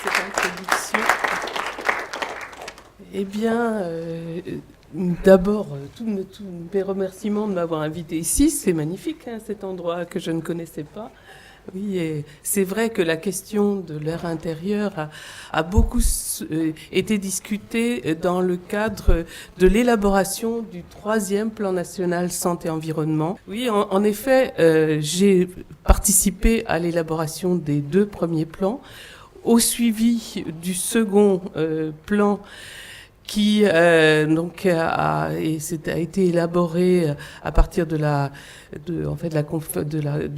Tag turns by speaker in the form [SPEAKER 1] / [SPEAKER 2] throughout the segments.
[SPEAKER 1] cette introduction. Eh bien, d'abord, tous mes remerciements de m'avoir invité ici. C'est magnifique, hein, cet endroit que je ne connaissais pas. Oui, et c'est vrai que la question de l'air intérieur a beaucoup été discutée dans le cadre de l'élaboration du 3e plan national santé-environnement. Oui, en effet, j'ai participé à l'élaboration des 2 premiers plans, au suivi du second plan qui donc a été élaboré à partir du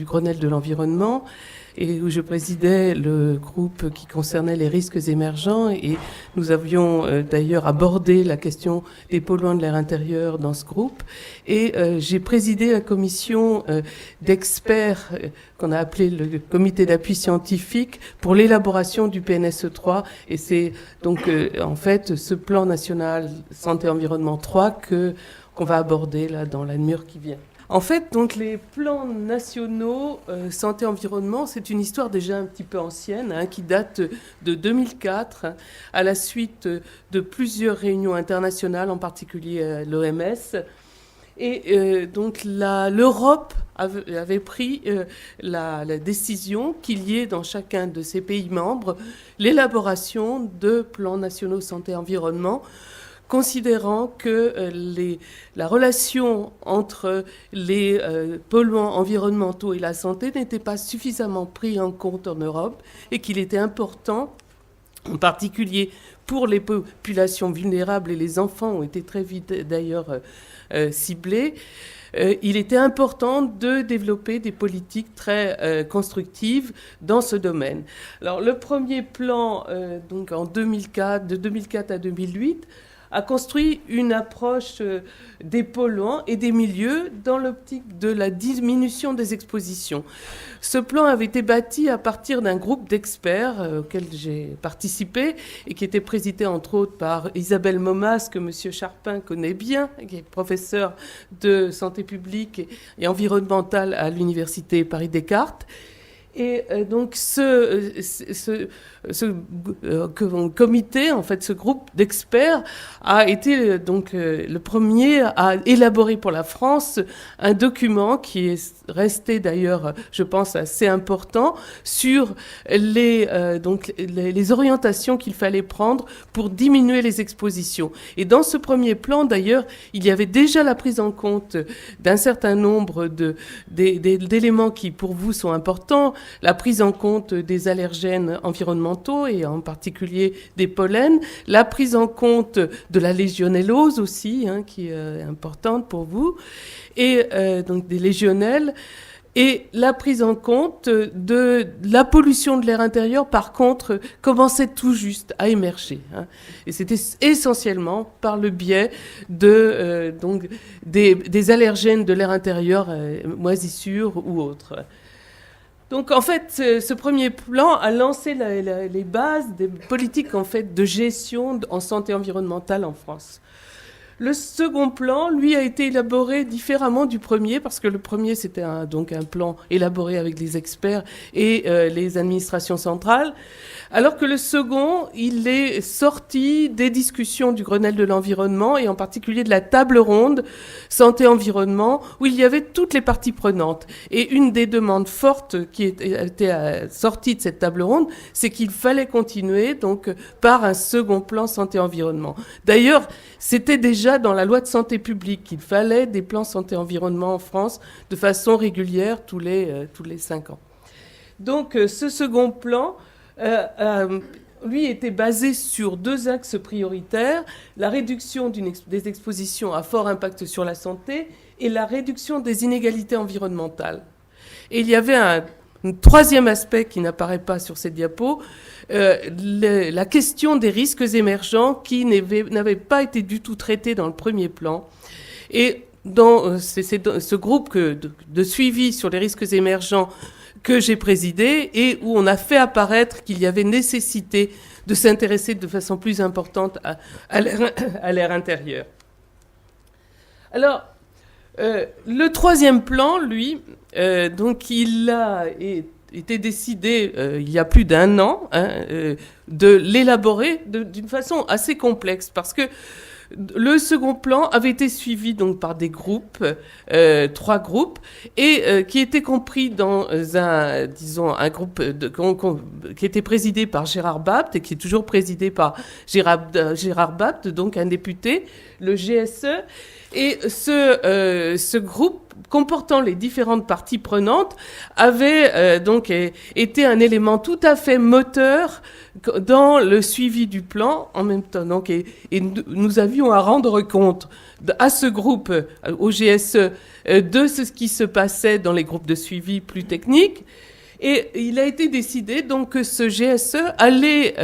[SPEAKER 1] Grenelle de l'environnement, et où je présidais le groupe qui concernait les risques émergents, et nous avions d'ailleurs abordé la question des polluants de l'air intérieur dans ce groupe, et j'ai présidé la commission d'experts qu'on a appelé le comité d'appui scientifique pour l'élaboration du PNSE3, et c'est donc en fait ce plan national santé-environnement 3 qu'on va aborder là dans la demi-heure qui vient. En fait, donc, les plans nationaux santé-environnement, c'est une histoire déjà un petit peu ancienne, hein, qui date de 2004, à la suite de plusieurs réunions internationales, en particulier l'OMS. Et donc l'Europe avait pris la décision qu'il y ait dans chacun de ses pays membres l'élaboration de plans nationaux santé-environnement, considérant que la relation entre les polluants environnementaux et la santé n'était pas suffisamment prise en compte en Europe, et qu'il était important, en particulier pour les populations vulnérables, et les enfants ont été très vite d'ailleurs ciblés, il était important de développer des politiques très constructives dans ce domaine. Alors le premier plan, donc en 2004, de 2004 à 2008, a construit une approche des polluants et des milieux dans l'optique de la diminution des expositions. Ce plan avait été bâti à partir d'un groupe d'experts auquel j'ai participé, et qui était présidé entre autres par Isabelle Momas, que M. Charpin connaît bien, qui est professeur de santé publique et environnementale à l'université Paris-Descartes. Et donc ce comité, en fait, ce groupe d'experts a été donc le premier à élaborer pour la France un document qui est resté d'ailleurs, je pense, assez important sur les orientations qu'il fallait prendre pour diminuer les expositions. Et dans ce premier plan, d'ailleurs, il y avait déjà la prise en compte d'un certain nombre d'éléments qui, pour vous, sont importants. La prise en compte des allergènes environnementaux, et en particulier des pollens, la prise en compte de la légionellose aussi, hein, qui est importante pour vous, et donc des légionelles, et la prise en compte de la pollution de l'air intérieur, par contre, commençait tout juste à émerger, hein. Et c'était essentiellement par le biais donc des allergènes de l'air intérieur, moisissures ou autres. Donc en fait, ce premier plan a lancé les bases des politiques en fait de gestion en santé environnementale en France. Le second plan, lui, a été élaboré différemment du premier, parce que le premier, c'était donc un plan élaboré avec les experts et les administrations centrales, alors que le second, il est sorti des discussions du Grenelle de l'environnement, et en particulier de la table ronde santé-environnement, où il y avait toutes les parties prenantes. Et une des demandes fortes qui était sortie de cette table ronde, c'est qu'il fallait continuer donc par un second plan santé-environnement. D'ailleurs, c'était déjà dans la loi de santé publique qu'il fallait des plans santé-environnement en France de façon régulière tous les 5 ans. Donc ce second plan, lui, était basé sur 2 axes prioritaires: la réduction des expositions à fort impact sur la santé et la réduction des inégalités environnementales. Et il y avait un troisième aspect qui n'apparaît pas sur cette diapo, la question des risques émergents qui n'avait pas été du tout traitée dans le premier plan. Et dans ce groupe de suivi sur les risques émergents que j'ai présidé, et où on a fait apparaître qu'il y avait nécessité de s'intéresser de façon plus importante à l'air intérieur. Alors, le troisième plan, lui, donc il a été décidé il y a plus d'1 an de l'élaborer d'une façon assez complexe, parce que le second plan avait été suivi donc par des groupes, 3 groupes, et qui étaient compris dans un groupe qui était présidé par Gérard Bapt et qui est toujours présidé par Gérard Bapt, donc un député, le GSE. Et ce groupe, comportant les différentes parties prenantes, avait donc été un élément tout à fait moteur dans le suivi du plan en même temps. Donc, et nous avions à rendre compte à ce groupe, au GSE, de ce qui se passait dans les groupes de suivi plus techniques. Et il a été décidé donc que ce GSE allait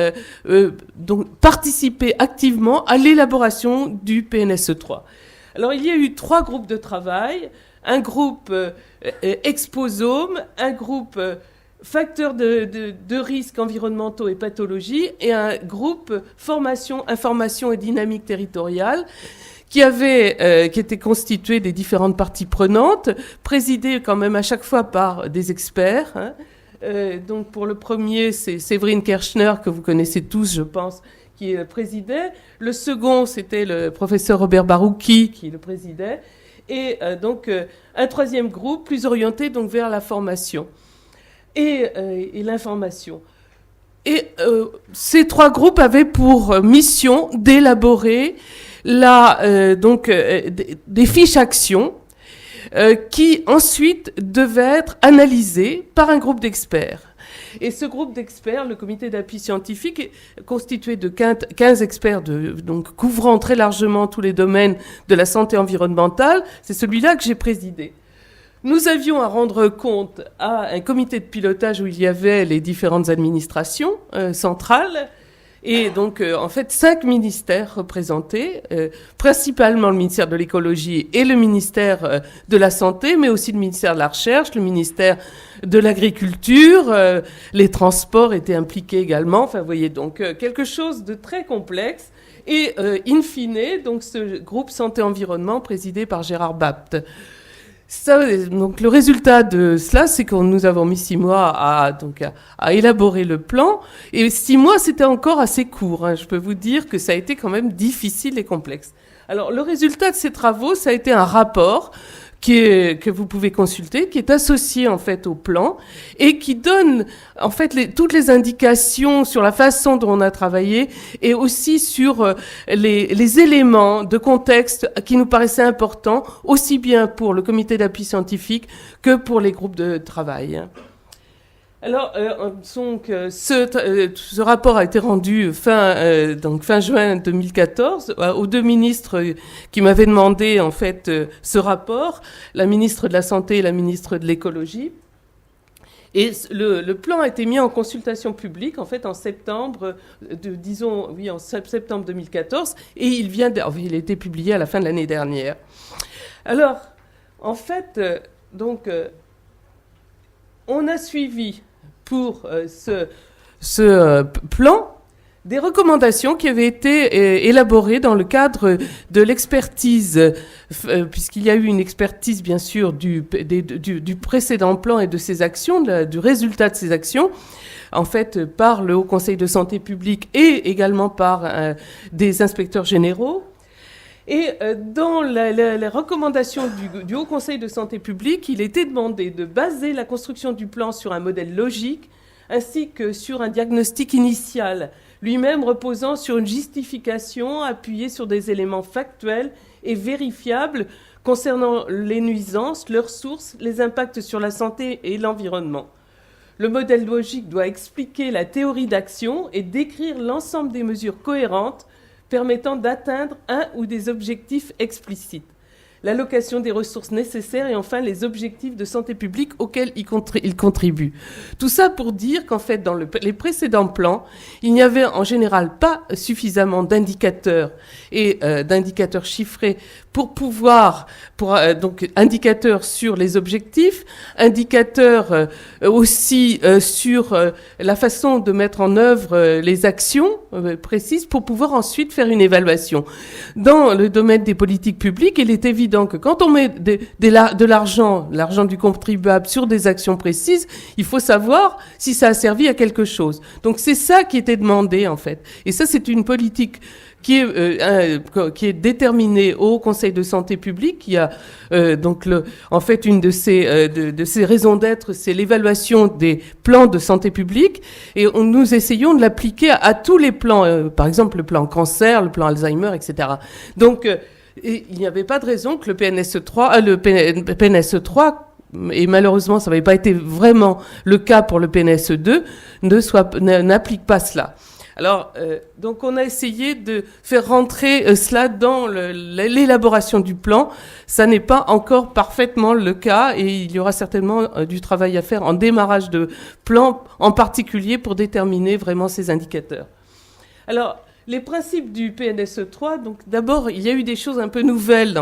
[SPEAKER 1] donc participer activement à l'élaboration du PNSE 3. Alors, il y a eu 3 groupes de travail, un groupe exposome, un groupe facteurs de risques environnementaux et pathologies, et un groupe formation, information et dynamique territoriale, qui était constitué des différentes parties prenantes, présidé quand même à chaque fois par des experts. Donc, pour le premier, c'est Séverine Kershner, que vous connaissez tous, je pense, qui le présidait. Le second, c'était le professeur Robert Barouki qui le présidait. Et donc, un troisième groupe plus orienté donc, vers la formation et l'information. Et ces 3 groupes avaient pour mission d'élaborer des fiches actions qui ensuite devaient être analysées par un groupe d'experts. Et ce groupe d'experts, le comité d'appui scientifique, est constitué de 15 experts donc couvrant très largement tous les domaines de la santé environnementale. C'est celui-là que j'ai présidé. Nous avions à rendre compte à un comité de pilotage où il y avait les différentes administrations centrales. Et donc, en fait, 5 ministères représentés, principalement le ministère de l'écologie et le ministère de la santé, mais aussi le ministère de la recherche, le ministère de l'agriculture, les transports étaient impliqués également. Enfin, vous voyez, donc, quelque chose de très complexe. Et, in fine, donc, ce groupe santé-environnement présidé par Gérard Bapt. Donc le résultat de cela, c'est que nous avons mis 6 mois à élaborer le plan. Et 6 mois, c'était encore assez court. Je peux vous dire que ça a été quand même difficile et complexe. Alors le résultat de ces travaux, ça a été un rapport que vous pouvez consulter, qui est associé en fait au plan et qui donne en fait toutes les indications sur la façon dont on a travaillé et aussi sur les éléments de contexte qui nous paraissaient importants, aussi bien pour le comité d'appui scientifique que pour les groupes de travail. Alors, ce rapport a été rendu fin juin 2014 aux 2 ministres qui m'avaient demandé en fait ce rapport, la ministre de la Santé et la ministre de l'Écologie. Et le plan a été mis en consultation publique en fait en septembre, en septembre 2014, et il a été publié à la fin de l'année dernière. Alors, en fait, on a suivi pour ce plan des recommandations qui avaient été élaborées dans le cadre de l'expertise, puisqu'il y a eu une expertise bien sûr du précédent plan et de ses actions, du résultat de ses actions, en fait par le Haut Conseil de santé publique et également par des inspecteurs généraux. Et dans les recommandations du Haut Conseil de santé publique, il était demandé de baser la construction du plan sur un modèle logique, ainsi que sur un diagnostic initial, lui-même reposant sur une justification appuyée sur des éléments factuels et vérifiables concernant les nuisances, leurs sources, les impacts sur la santé et l'environnement. Le modèle logique doit expliquer la théorie d'action et décrire l'ensemble des mesures cohérentes permettant d'atteindre un ou des objectifs explicites, l'allocation des ressources nécessaires et enfin les objectifs de santé publique auxquels il contribue. Tout ça pour dire qu'en fait, dans les précédents plans, il n'y avait en général pas suffisamment d'indicateurs et d'indicateurs chiffrés donc indicateurs sur les objectifs, indicateurs aussi sur la façon de mettre en œuvre les actions précises pour pouvoir ensuite faire une évaluation. Dans le domaine des politiques publiques, il est évident évident que quand on met de l'argent du contribuable sur des actions précises, il faut savoir si ça a servi à quelque chose. Donc c'est ça qui était demandé en fait. Et ça c'est une politique qui est déterminée au Conseil de santé publique, qui a en fait une de ses raisons d'être, c'est l'évaluation des plans de santé publique, et nous essayons de l'appliquer à tous les plans, par exemple le plan cancer, le plan Alzheimer, etc. Donc et il n'y avait pas de raison que le PNSE3 et malheureusement ça n'avait pas été vraiment le cas pour le PNSE2, n'applique pas cela. Alors, donc on a essayé de faire rentrer cela dans l'élaboration du plan. Ça n'est pas encore parfaitement le cas et il y aura certainement du travail à faire en démarrage de plan, en particulier pour déterminer vraiment ces indicateurs. Alors, les principes du PNSE3, donc d'abord, il y a eu des choses un peu nouvelles,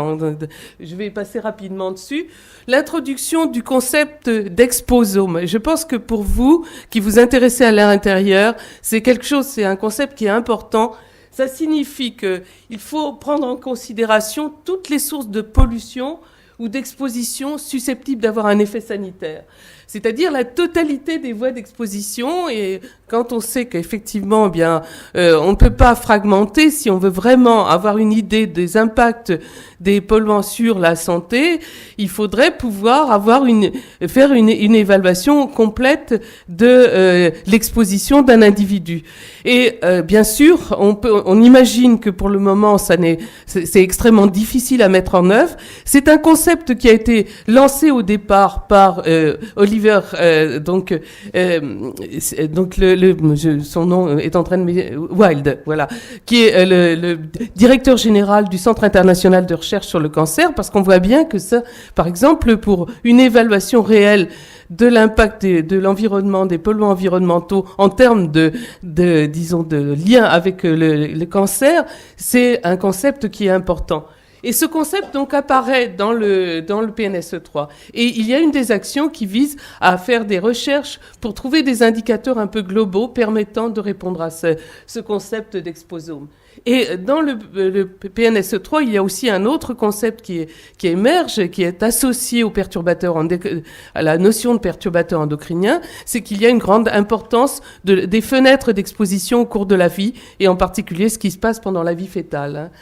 [SPEAKER 1] je vais passer rapidement dessus. L'introduction du concept d'exposome. Je pense que pour vous, qui vous intéressez à l'air intérieur, c'est un concept qui est important. Ça signifie qu'il faut prendre en considération toutes les sources de pollution ou d'exposition susceptibles d'avoir un effet sanitaire. C'est-à-dire la totalité des voies d'exposition, et quand on sait qu'effectivement, on ne peut pas fragmenter, si on veut vraiment avoir une idée des impacts des polluants sur la santé, il faudrait pouvoir faire une évaluation complète de l'exposition d'un individu. Et bien sûr, on imagine que pour le moment, c'est extrêmement difficile à mettre en œuvre. C'est un concept qui a été lancé au départ par Oliver, son nom est en train de Wild, voilà, qui est le directeur général du Centre international de recherche sur le cancer, parce qu'on voit bien que ça, par exemple, pour une évaluation réelle de l'impact de l'environnement, des polluants environnementaux en termes de lien avec le cancer, c'est un concept qui est important. Et ce concept donc apparaît dans le PNSE3. Et il y a une des actions qui vise à faire des recherches pour trouver des indicateurs un peu globaux permettant de répondre à ce concept d'exposome. Et dans le PNSE3, il y a aussi un autre concept qui émerge, qui est associé aux perturbateurs à la notion de perturbateur endocrinien, c'est qu'il y a une grande importance des fenêtres d'exposition au cours de la vie, et en particulier ce qui se passe pendant la vie fœtale.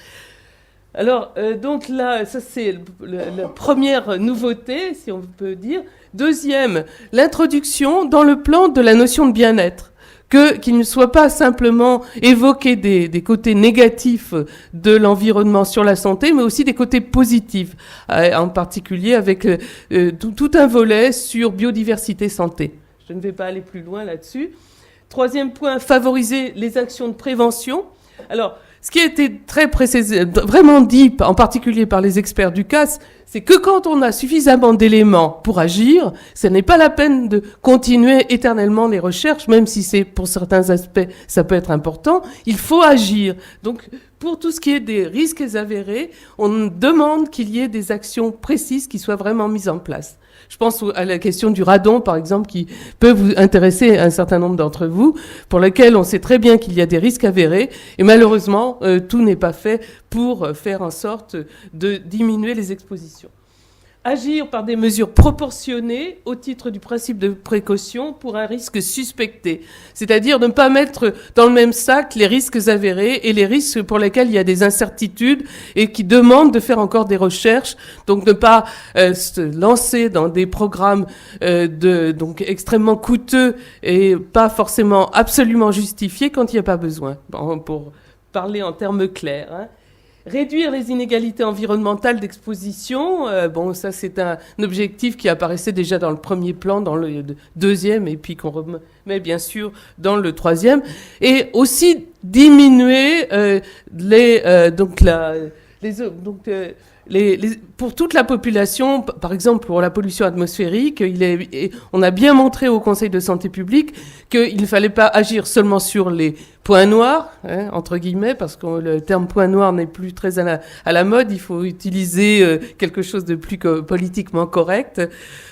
[SPEAKER 1] Alors, donc là, ça c'est la première nouveauté, si on peut dire. Deuxième, l'introduction dans le plan de la notion de bien-être. Qu'il ne soit pas simplement évoqué des côtés négatifs de l'environnement sur la santé, mais aussi des côtés positifs, en particulier avec tout un volet sur biodiversité santé. Je ne vais pas aller plus loin là-dessus. Troisième point, favoriser les actions de prévention. Alors, ce qui a été vraiment dit, en particulier par les experts du CAS, c'est que quand on a suffisamment d'éléments pour agir, ce n'est pas la peine de continuer éternellement les recherches, même si c'est pour certains aspects, ça peut être important. Il faut agir. Donc, pour tout ce qui est des risques avérés, on demande qu'il y ait des actions précises qui soient vraiment mises en place. Je pense à la question du radon, par exemple, qui peut vous intéresser un certain nombre d'entre vous, pour laquelle on sait très bien qu'il y a des risques avérés, et malheureusement, tout n'est pas fait pour faire en sorte de diminuer les expositions. Agir par des mesures proportionnées au titre du principe de précaution pour un risque suspecté. C'est-à-dire ne pas mettre dans le même sac les risques avérés et les risques pour lesquels il y a des incertitudes et qui demandent de faire encore des recherches. Donc ne pas se lancer dans des programmes donc extrêmement coûteux et pas forcément absolument justifiés quand il n'y a pas besoin, pour parler en termes clairs, hein. Réduire les inégalités environnementales d'exposition, ça c'est un objectif qui apparaissait déjà dans le premier plan, dans le deuxième, et puis qu'on remet bien sûr dans le troisième, et aussi diminuer pour toute la population, par exemple pour la pollution atmosphérique, on a bien montré au Conseil de santé publique qu'il ne fallait pas agir seulement sur les points noirs, entre guillemets, parce que le terme point noir n'est plus très à la mode, il faut utiliser quelque chose de plus politiquement correct.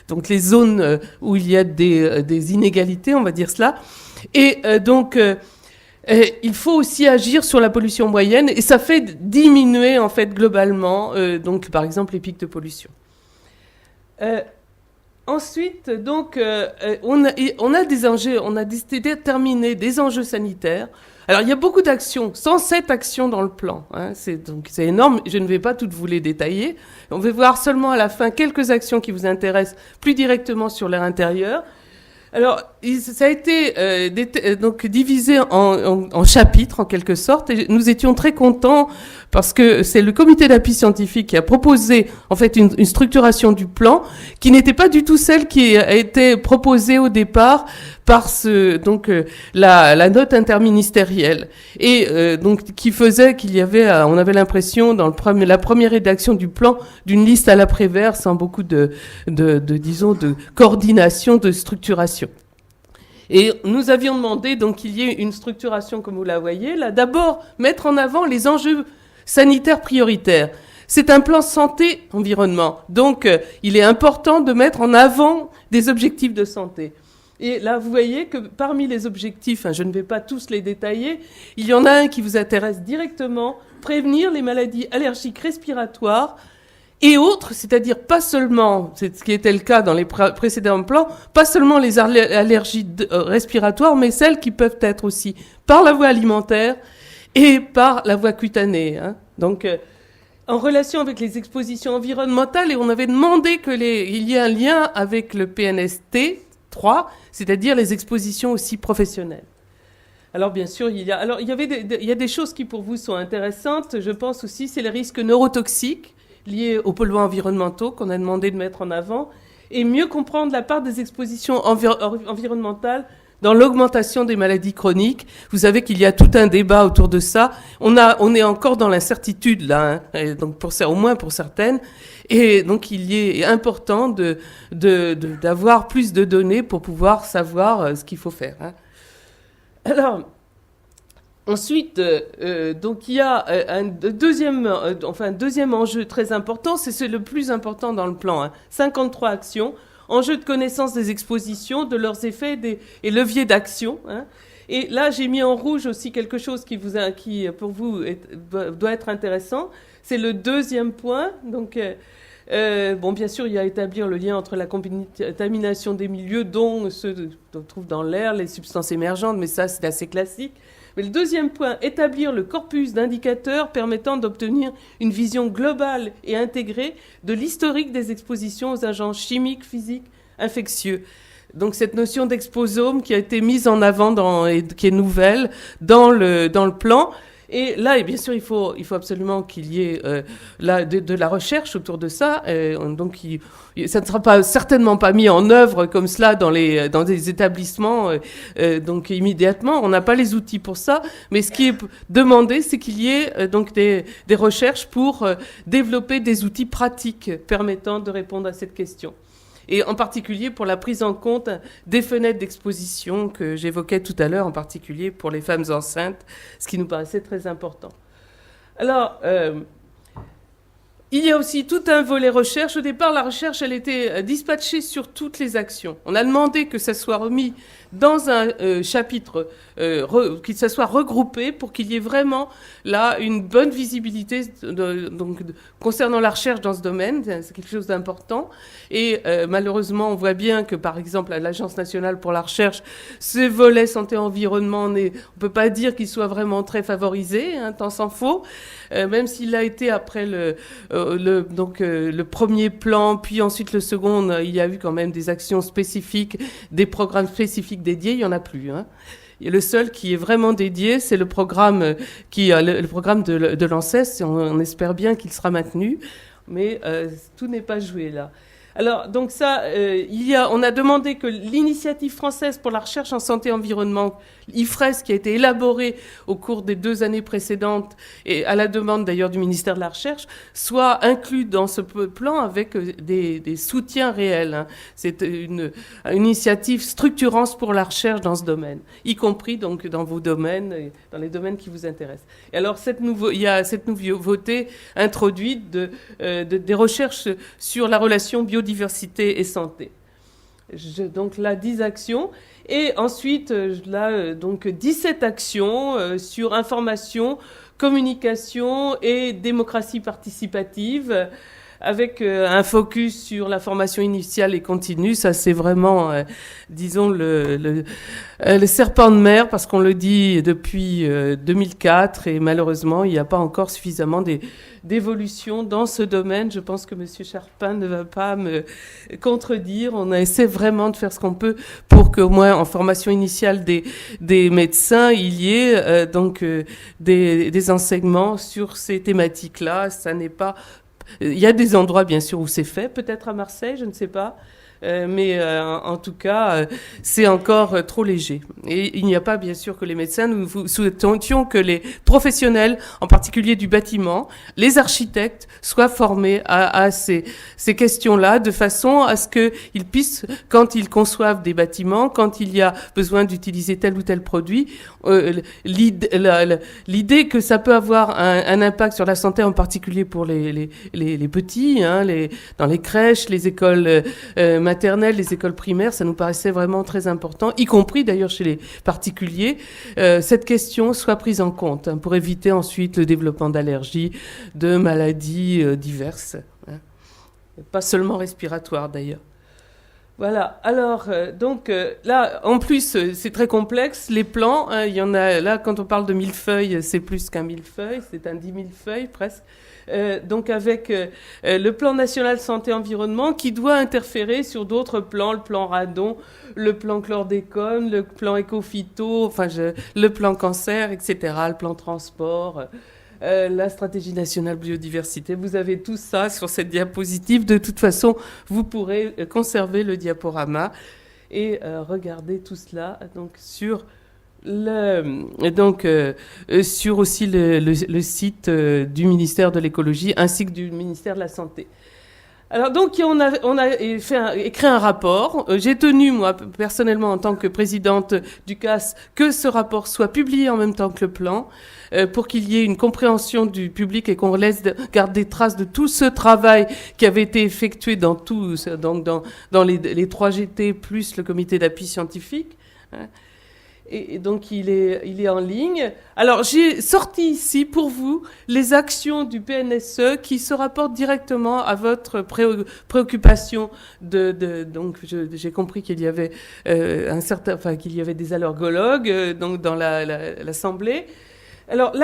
[SPEAKER 1] Donc les zones où il y a des inégalités, on va dire cela. Et il faut aussi agir sur la pollution moyenne et ça fait diminuer en fait globalement donc par exemple les pics de pollution. Ensuite donc on a des enjeux, on a déterminé des enjeux sanitaires. Alors il y a beaucoup d'actions, 107 actions dans le plan, hein, c'est énorme, je ne vais pas toutes vous les détailler. On va voir seulement à la fin quelques actions qui vous intéressent plus directement sur l'air intérieur. Alors, ça a été donc divisé en chapitres, en quelque sorte, et nous étions très contents parce que c'est le comité d'appui scientifique qui a proposé en fait une structuration du plan qui n'était pas du tout celle qui a été proposée au départ par la note interministérielle et donc qui faisait qu'il y avait, on avait l'impression dans la première rédaction du plan d'une liste à l'après-vert sans beaucoup disons de coordination, de structuration. Et nous avions demandé donc qu'il y ait une structuration comme vous la voyez là. D'abord mettre en avant les enjeux sanitaires prioritaires. C'est un plan santé-environnement, donc il est important de mettre en avant des objectifs de santé. Et là, vous voyez que parmi les objectifs, je ne vais pas tous les détailler, il y en a un qui vous intéresse directement, prévenir les maladies allergiques respiratoires et autres, c'est-à-dire pas seulement, c'est ce qui était le cas dans les précédents plans, pas seulement les allergies respiratoires, mais celles qui peuvent être aussi par la voie alimentaire et par la voie cutanée. Hein. Donc, en relation avec les expositions environnementales, et on avait demandé qu'il y ait un lien avec le PNST 3, c'est-à-dire les expositions aussi professionnelles. Alors bien sûr, il y a des choses qui pour vous sont intéressantes. Je pense aussi, c'est les risques neurotoxiques liés aux polluants environnementaux qu'on a demandé de mettre en avant, et mieux comprendre la part des expositions environnementales dans l'augmentation des maladies chroniques. Vous savez qu'il y a tout un débat autour de ça. On est encore dans l'incertitude là, hein, donc au moins pour certaines. Et donc il est important d'avoir plus de données pour pouvoir savoir ce qu'il faut faire. Hein. Alors. Ensuite, donc il y a un deuxième enjeu très important, c'est le plus important dans le plan. Hein, 53 actions, enjeu de connaissance des expositions, de leurs effets et leviers d'action. Hein. Et là, j'ai mis en rouge aussi quelque chose qui pour vous doit être intéressant. C'est le deuxième point. Donc, bien sûr, il y a à établir le lien entre la contamination des milieux, dont ceux qu'on trouve dans l'air, les substances émergentes, mais ça, c'est assez classique. Mais le deuxième point, établir le corpus d'indicateurs permettant d'obtenir une vision globale et intégrée de l'historique des expositions aux agents chimiques, physiques, infectieux. Donc cette notion d'exposome qui a été mise en avant et qui est nouvelle dans le plan. Et là, et bien sûr, il faut absolument qu'il y ait de la recherche autour de ça. Donc, ça ne sera certainement pas mis en œuvre comme cela dans des établissements. Donc, immédiatement, on n'a pas les outils pour ça. Mais ce qui est demandé, c'est qu'il y ait donc des recherches pour développer des outils pratiques permettant de répondre à cette question. Et en particulier pour la prise en compte des fenêtres d'exposition que j'évoquais tout à l'heure, en particulier pour les femmes enceintes, ce qui nous paraissait très important. Alors, il y a aussi tout un volet recherche. Au départ, la recherche, elle était dispatchée sur toutes les actions. On a demandé que ça soit remis dans un chapitre, que ça soit regroupé pour qu'il y ait vraiment là une bonne visibilité concernant la recherche dans ce domaine. C'est quelque chose d'important. Et malheureusement, on voit bien que, par exemple, à l'Agence nationale pour la recherche, ce volet santé-environnement, on ne peut pas dire qu'il soit vraiment très favorisé, hein, tant s'en faut, même s'il a été après le premier plan, puis ensuite le second, il y a eu quand même des actions spécifiques, des programmes spécifiques dédiés, il n'y en a plus. Hein. Et le seul qui est vraiment dédié, c'est le programme le programme de l'ANSES, et on espère bien qu'il sera maintenu, mais tout n'est pas joué là. Alors, donc ça, on a demandé que l'initiative française pour la recherche en santé et environnement, l'IFRES, qui a été élaborée au cours des 2 années précédentes, et à la demande d'ailleurs du ministère de la Recherche, soit inclus dans ce plan avec des soutiens réels. Hein. C'est une initiative structurante pour la recherche dans ce domaine, y compris donc dans vos domaines, dans les domaines qui vous intéressent. Et alors, il y a cette nouveauté introduite des recherches sur la relation biodiversité et santé. Donc là, 10 actions. Et ensuite, là, donc 17 actions sur information, communication et démocratie participative, avec un focus sur la formation initiale et continue. Ça, c'est vraiment, disons, le serpent de mer, parce qu'on le dit depuis 2004, et malheureusement, il n'y a pas encore suffisamment d'évolution dans ce domaine. Je pense que M. Charpin ne va pas me contredire. On essaie vraiment de faire ce qu'on peut pour qu'au moins en formation initiale des médecins, il y ait des enseignements sur ces thématiques-là. Ça n'est pas... Il y a des endroits, bien sûr, où c'est fait, peut-être à Marseille, je ne sais pas. Mais en tout cas, c'est encore trop léger. Et il n'y a pas, bien sûr, que les médecins. Nous souhaitions que les professionnels, en particulier du bâtiment, les architectes, soient formés à ces questions-là, de façon à ce qu'ils puissent, quand ils conçoivent des bâtiments, quand il y a besoin d'utiliser tel ou tel produit, l'idée que ça peut avoir un impact sur la santé, en particulier pour les petits, hein, dans les crèches, les écoles maternelles, les écoles primaires, ça nous paraissait vraiment très important, y compris d'ailleurs chez les particuliers, cette question soit prise en compte, hein, pour éviter ensuite le développement d'allergies, de maladies diverses, hein, pas seulement respiratoires d'ailleurs. Voilà. Alors, là, en plus, c'est très complexe. Les plans, hein, il y en a, là, quand on parle de millefeuille, c'est plus qu'un millefeuille, c'est un 10 millefeuilles presque. Donc avec le plan national santé-environnement qui doit interférer sur d'autres plans, le plan radon, le plan chlordécone, le plan éco-phyto, le plan cancer, etc., le plan transport, la stratégie nationale biodiversité. Vous avez tout ça sur cette diapositive. De toute façon, vous pourrez conserver le diaporama et regarder tout cela donc sur sur aussi le site du ministère de l'écologie ainsi que du ministère de la santé. Alors donc on a écrit un rapport. J'ai tenu moi personnellement en tant que présidente du CAS que ce rapport soit publié en même temps que le plan pour qu'il y ait une compréhension du public et qu'on garde des traces de tout ce travail qui avait été effectué dans les 3 GT plus le comité d'appui scientifique. Et donc, il est en ligne. Alors, j'ai sorti ici pour vous les actions du PNSE qui se rapportent directement à votre préoccupation donc, j'ai compris qu'il y avait qu'il y avait des allergologues donc dans l'Assemblée. Alors,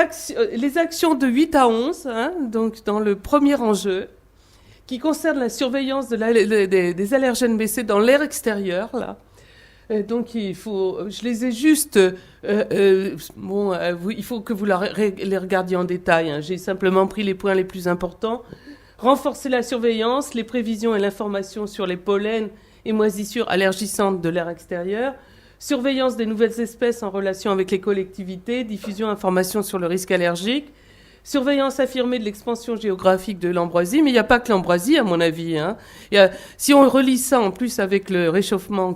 [SPEAKER 1] les actions de 8 à 11, hein, donc dans le premier enjeu, qui concerne la surveillance des allergènes BC dans l'air extérieur, là. Donc je les ai juste, il faut que vous les regardiez en détail, hein. J'ai simplement pris les points les plus importants. Renforcer la surveillance, les prévisions et l'information sur les pollens et moisissures allergisantes de l'air extérieur. Surveillance des nouvelles espèces en relation avec les collectivités, diffusion d'informations sur le risque allergique. Surveillance affirmée de l'expansion géographique de l'ambroisie, mais il n'y a pas que l'ambroisie, à mon avis, hein. Si on relie ça en plus avec le réchauffement,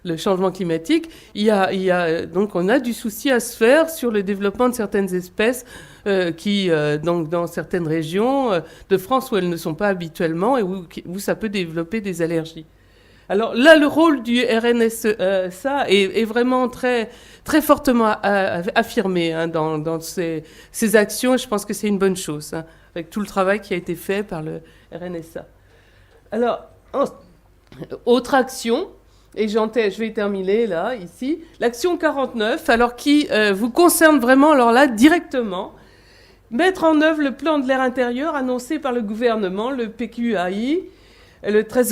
[SPEAKER 1] le changement climatique, donc on a du souci à se faire sur le développement de certaines espèces donc dans certaines régions de France où elles ne sont pas habituellement et où ça peut développer des allergies. Alors là, le rôle du RNSA est vraiment très, très fortement affirmé, hein, dans ces actions. Et je pense que c'est une bonne chose, hein, avec tout le travail qui a été fait par le RNSA. Alors, autre action, et je vais terminer là, ici, l'action 49, alors qui vous concerne vraiment, alors là, directement, mettre en œuvre le plan de l'air intérieur annoncé par le gouvernement, le PQAI,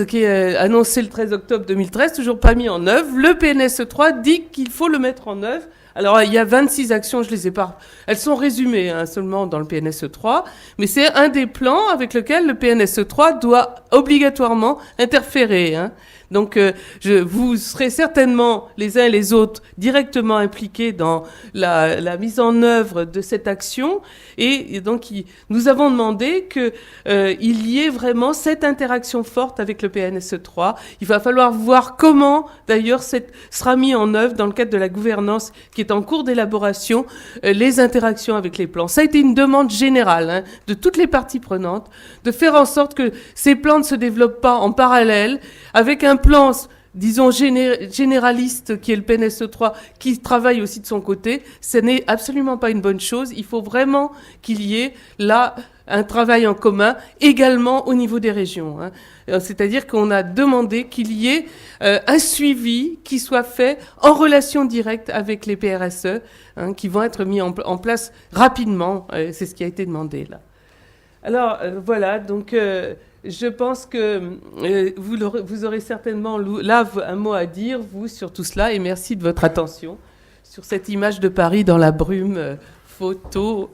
[SPEAKER 1] qui est annoncé le 13 octobre 2013, toujours pas mis en œuvre. Le PNSE3 dit qu'il faut le mettre en œuvre. Alors, il y a 26 actions, je les ai pas... Elles sont résumées, hein, seulement dans le PNSE3, mais c'est un des plans avec lequel le PNSE3 doit obligatoirement interférer, hein. Donc, vous serez certainement, les uns et les autres, directement impliqués dans la mise en œuvre de cette action. Et donc, nous avons demandé qu'il y ait vraiment cette interaction forte avec le PNSE3. Il va falloir voir comment, d'ailleurs, sera mis en œuvre dans le cadre de la gouvernance qui est en cours d'élaboration, les interactions avec les plans. Ça a été une demande générale, hein, de toutes les parties prenantes, de faire en sorte que ces plans ne se développent pas en parallèle, avec un plan disons, généraliste, qui est le PNSE3, qui travaille aussi de son côté, ce n'est absolument pas une bonne chose. Il faut vraiment qu'il y ait là un travail en commun, également au niveau des régions. Hein. C'est-à-dire qu'on a demandé qu'il y ait un suivi qui soit fait en relation directe avec les PRSE, hein, qui vont être mis en place rapidement. C'est ce qui a été demandé là. Alors voilà, donc je pense que vous aurez certainement là un mot à dire, vous, sur tout cela, et merci de votre attention sur cette image de Paris dans la brume photo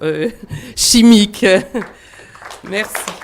[SPEAKER 1] chimique. Merci.